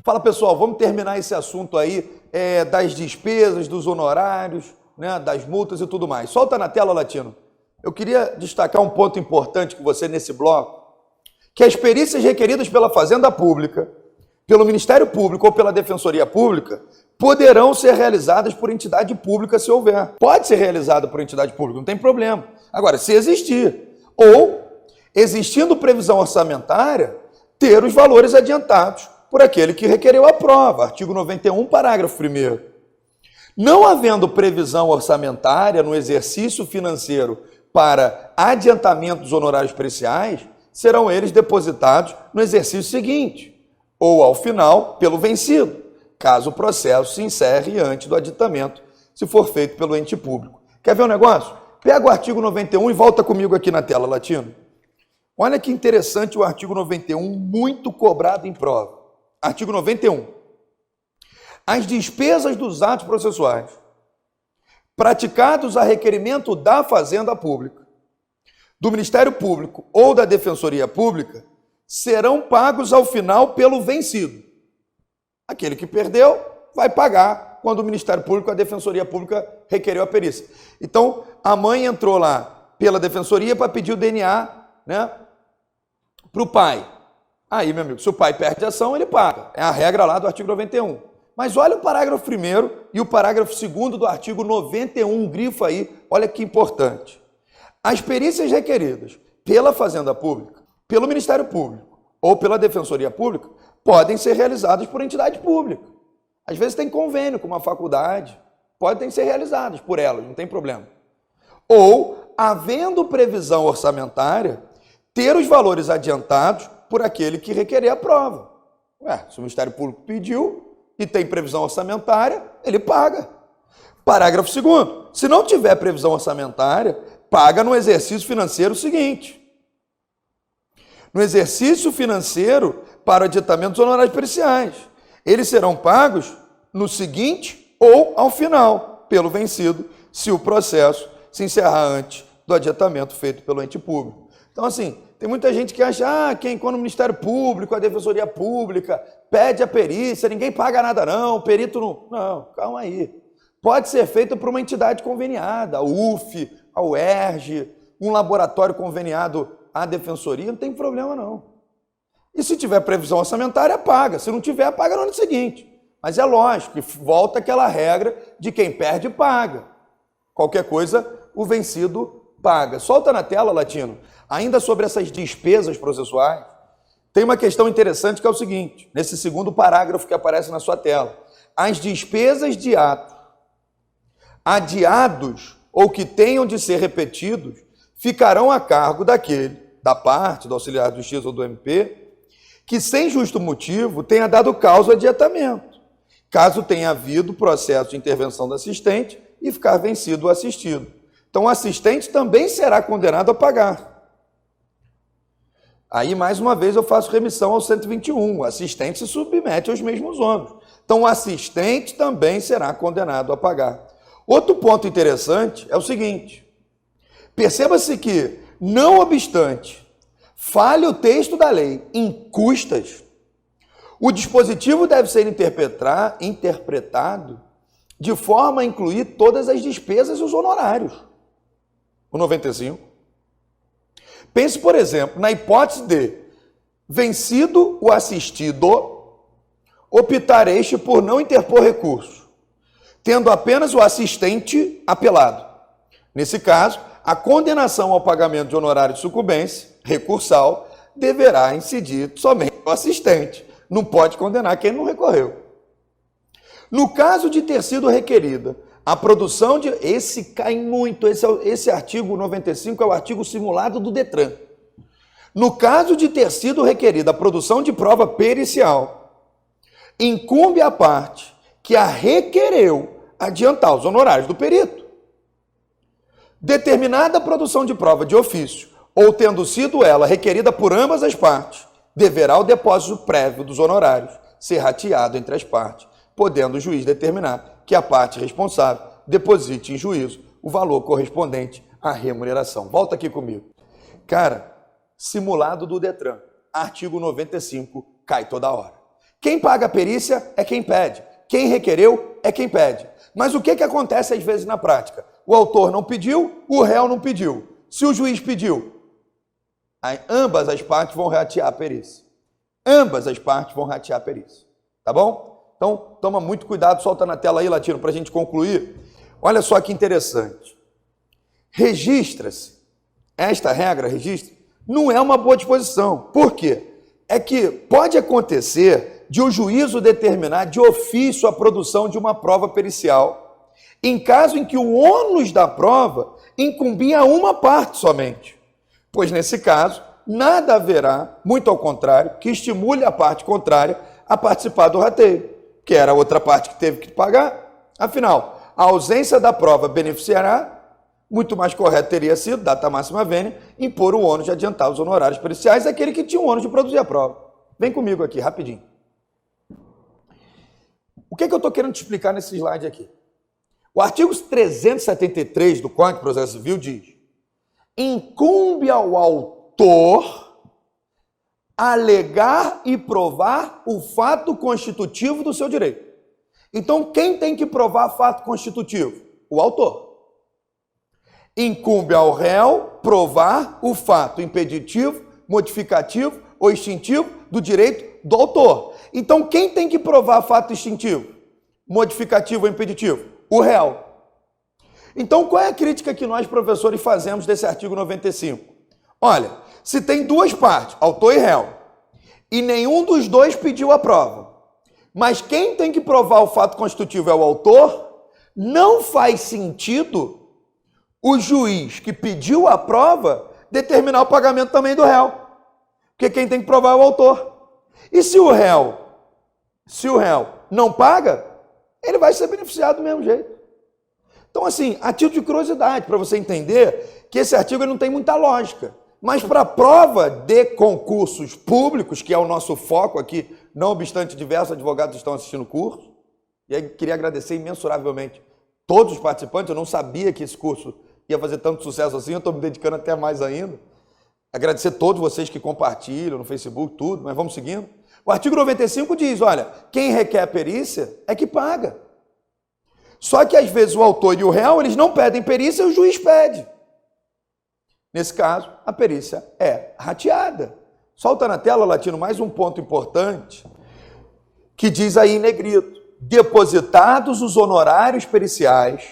Fala, pessoal, vamos terminar esse assunto aí das despesas, dos honorários, né, das multas e tudo mais. Solta na tela, Latino. Eu queria destacar um ponto importante com você nesse bloco, que as perícias requeridas pela Fazenda Pública, pelo Ministério Público ou pela Defensoria Pública poderão ser realizadas por entidade pública se houver. Pode ser realizada por entidade pública, não tem problema. Agora, se existir, ou, existindo previsão orçamentária, ter os valores adiantados por aquele que requereu a prova. Artigo 91, parágrafo 1º. Não havendo previsão orçamentária no exercício financeiro para adiantamento dos honorários periciais, serão eles depositados no exercício seguinte, ou ao final, pelo vencido, caso o processo se encerre antes do aditamento, se for feito pelo ente público. Quer ver um negócio? Pega o artigo 91 e volta comigo aqui na tela, Latino. Olha que interessante o artigo 91, muito cobrado em prova. Artigo 91. As despesas dos atos processuais praticados a requerimento da Fazenda Pública, do Ministério Público ou da Defensoria Pública serão pagos ao final pelo vencido. Aquele que perdeu vai pagar quando o Ministério Público, a Defensoria Pública requereu a perícia. Então, a mãe entrou lá pela Defensoria para pedir o DNA, né, para o pai. Aí, meu amigo, se o pai perde a ação, ele paga. É a regra lá do artigo 91. Mas olha o parágrafo 1º e o parágrafo 2º do artigo 91, grifo aí, olha que importante. As perícias requeridas pela Fazenda Pública, pelo Ministério Público ou pela Defensoria Pública podem ser realizadas por entidade pública. Às vezes tem convênio com uma faculdade, podem ser realizadas por elas, não tem problema. Ou, havendo previsão orçamentária, ter os valores adiantados por aquele que requerer a prova. Se o Ministério Público pediu e tem previsão orçamentária, ele paga. Parágrafo 2º. Se não tiver previsão orçamentária, paga no exercício financeiro seguinte. No exercício financeiro para o aditamento dos honorários periciais. Eles serão pagos no seguinte ou ao final, pelo vencido, se o processo se encerrar antes do aditamento feito pelo ente público. Então, assim, tem muita gente que acha quando o Ministério Público, a Defensoria Pública pede a perícia, ninguém paga nada não, o perito não... Não, calma aí. Pode ser feito por uma entidade conveniada, a UF, a UERJ, um laboratório conveniado à Defensoria, não tem problema não. E se tiver previsão orçamentária, paga. Se não tiver, paga no ano seguinte. Mas é lógico que volta aquela regra de quem perde, paga. Qualquer coisa, o vencido paga. Solta na tela, Latino. Ainda sobre essas despesas processuais, tem uma questão interessante que é o seguinte, nesse segundo parágrafo que aparece na sua tela. As despesas de ato adiados ou que tenham de ser repetidos ficarão a cargo da parte, do auxiliar de justiça ou do MP, que sem justo motivo tenha dado causa ao adiantamento, caso tenha havido processo de intervenção do assistente e ficar vencido o assistido. Então, o assistente também será condenado a pagar. Aí, mais uma vez, eu faço remissão ao 121. O assistente se submete aos mesmos ônus. Então, o assistente também será condenado a pagar. Outro ponto interessante é o seguinte. Perceba-se que, não obstante, falhe o texto da lei em custas, o dispositivo deve ser interpretado de forma a incluir todas as despesas e os honorários. O 95. Pense, por exemplo, na hipótese de vencido o assistido, optar este por não interpor recurso, tendo apenas o assistente apelado. Nesse caso, a condenação ao pagamento de honorário de sucumbência, recursal, deverá incidir somente o assistente. Não pode condenar quem não recorreu. No caso de ter sido requerida a produção de... Esse cai muito, esse artigo 95 é o artigo simulado do Detran. No caso de ter sido requerida a produção de prova pericial, incumbe à parte que a requereu adiantar os honorários do perito. Determinada produção de prova de ofício, ou tendo sido ela requerida por ambas as partes, deverá o depósito prévio dos honorários ser rateado entre as partes, podendo o juiz determinar que a parte responsável deposite em juízo o valor correspondente à remuneração. Volta aqui comigo. Cara, simulado do Detran, artigo 95, cai toda hora. Quem paga a perícia é quem pede. Quem requereu é quem pede. Mas o que acontece às vezes na prática? O autor não pediu, o réu não pediu. Se o juiz pediu, ambas as partes vão ratear a perícia. Ambas as partes vão ratear a perícia. Tá bom? Então, toma muito cuidado, solta na tela aí, Latino, para a gente concluir. Olha só que interessante. Registra-se, esta regra, não é uma boa disposição. Por quê? É que pode acontecer de um juízo determinar de ofício a produção de uma prova pericial, em caso em que o ônus da prova incumbia a uma parte somente. Pois, nesse caso, nada haverá, muito ao contrário, que estimule a parte contrária a participar do rateio, que era a outra parte que teve que pagar. Afinal, a ausência da prova beneficiará, muito mais correto teria sido, data máxima vênia, impor o ônus de adiantar os honorários periciais àquele que tinha o ônus de produzir a prova. Vem comigo aqui, rapidinho. O que eu estou querendo te explicar nesse slide aqui? O artigo 373 do Código de Processo Civil diz: incumbe ao autor alegar e provar o fato constitutivo do seu direito. Então, quem tem que provar fato constitutivo? O autor. Incumbe ao réu provar o fato impeditivo, modificativo ou extintivo do direito do autor. Então, quem tem que provar fato extintivo, modificativo ou impeditivo? O réu. Então, qual é a crítica que nós, professores, fazemos desse artigo 95? Olha, se tem duas partes, autor e réu, e nenhum dos dois pediu a prova, mas quem tem que provar o fato constitutivo é o autor, não faz sentido o juiz que pediu a prova determinar o pagamento também do réu, porque quem tem que provar é o autor. E se o réu não paga, ele vai ser beneficiado do mesmo jeito. Então, assim, a título de curiosidade, para você entender que esse artigo não tem muita lógica. Mas para a prova de concursos públicos, que é o nosso foco aqui, não obstante diversos advogados estão assistindo o curso, e aí queria agradecer imensuravelmente todos os participantes, eu não sabia que esse curso ia fazer tanto sucesso assim, eu estou me dedicando até mais ainda. Agradecer a todos vocês que compartilham no Facebook, tudo, mas vamos seguindo. O artigo 95 diz, olha, quem requer a perícia é que paga. Só que às vezes o autor e o réu, eles não pedem perícia e o juiz pede. Nesse caso, a perícia é rateada. Solta na tela, Latino, mais um ponto importante, que diz aí em negrito, depositados os honorários periciais,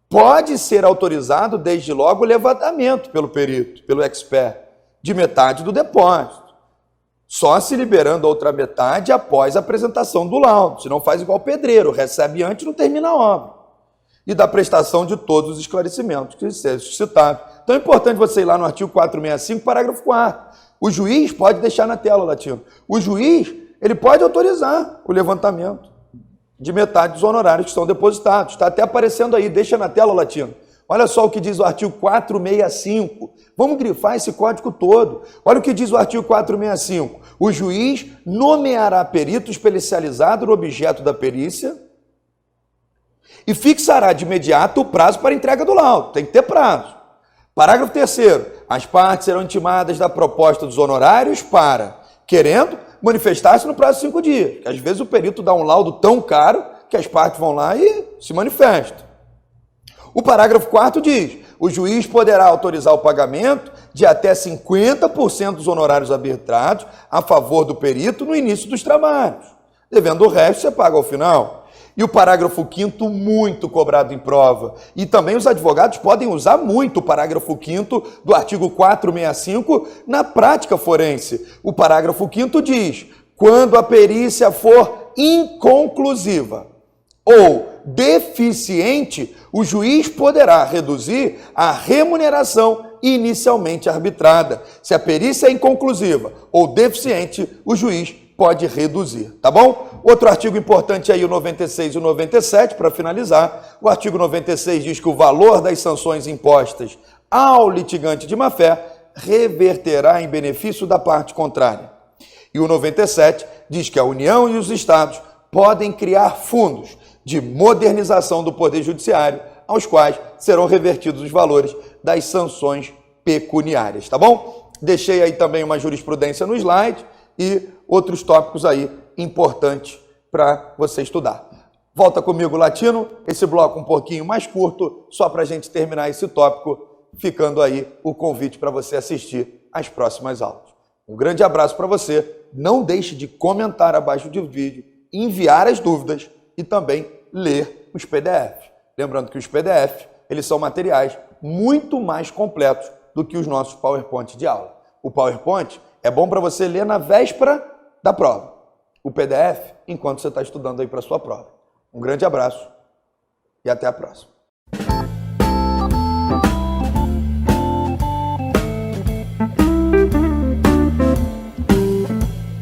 pode ser autorizado desde logo o levantamento pelo perito, pelo expert, de metade do depósito, só se liberando a outra metade após a apresentação do laudo, senão faz igual o pedreiro, recebe antes e não termina a obra, e da prestação de todos os esclarecimentos que sejam suscitáveis. Então é importante você ir lá no artigo 465, parágrafo 4º. O juiz pode deixar na tela, Latino, o juiz ele pode autorizar o levantamento de metade dos honorários que estão depositados. Está até aparecendo aí, deixa na tela, Latino. Olha só o que diz o artigo 465. Vamos grifar esse código todo. Olha o que diz o artigo 465. O juiz nomeará perito especializado no objeto da perícia e fixará de imediato o prazo para entrega do laudo. Tem que ter prazo. Parágrafo 3º. As partes serão intimadas da proposta dos honorários para, querendo, manifestar-se no prazo de 5 dias. Porque às vezes o perito dá um laudo tão caro que as partes vão lá e se manifestam. O parágrafo 4º diz, o juiz poderá autorizar o pagamento de até 50% dos honorários arbitrados a favor do perito no início dos trabalhos, devendo o resto ser pago ao final. E o parágrafo 5º, muito cobrado em prova. E também os advogados podem usar muito o parágrafo 5º do artigo 465 na prática forense. O parágrafo 5º diz, quando a perícia for inconclusiva ou deficiente, o juiz poderá reduzir a remuneração inicialmente arbitrada. Se a perícia é inconclusiva ou deficiente, o juiz pode reduzir, tá bom? Outro artigo importante aí, o 96 e o 97, para finalizar. O artigo 96 diz que o valor das sanções impostas ao litigante de má-fé reverterá em benefício da parte contrária. E o 97 diz que a União e os Estados podem criar fundos de modernização do Poder Judiciário, aos quais serão revertidos os valores das sanções pecuniárias, tá bom? Deixei aí também uma jurisprudência no slide e outros tópicos aí importantes para você estudar. Volta comigo, Latino, esse bloco um pouquinho mais curto, só para a gente terminar esse tópico, ficando aí o convite para você assistir às próximas aulas. Um grande abraço para você, não deixe de comentar abaixo do vídeo, enviar as dúvidas e também ler os PDFs. Lembrando que os PDFs, eles são materiais muito mais completos do que os nossos PowerPoint de aula. O PowerPoint é bom para você ler na véspera da prova. O PDF, enquanto você está estudando aí para a sua prova. Um grande abraço e até a próxima.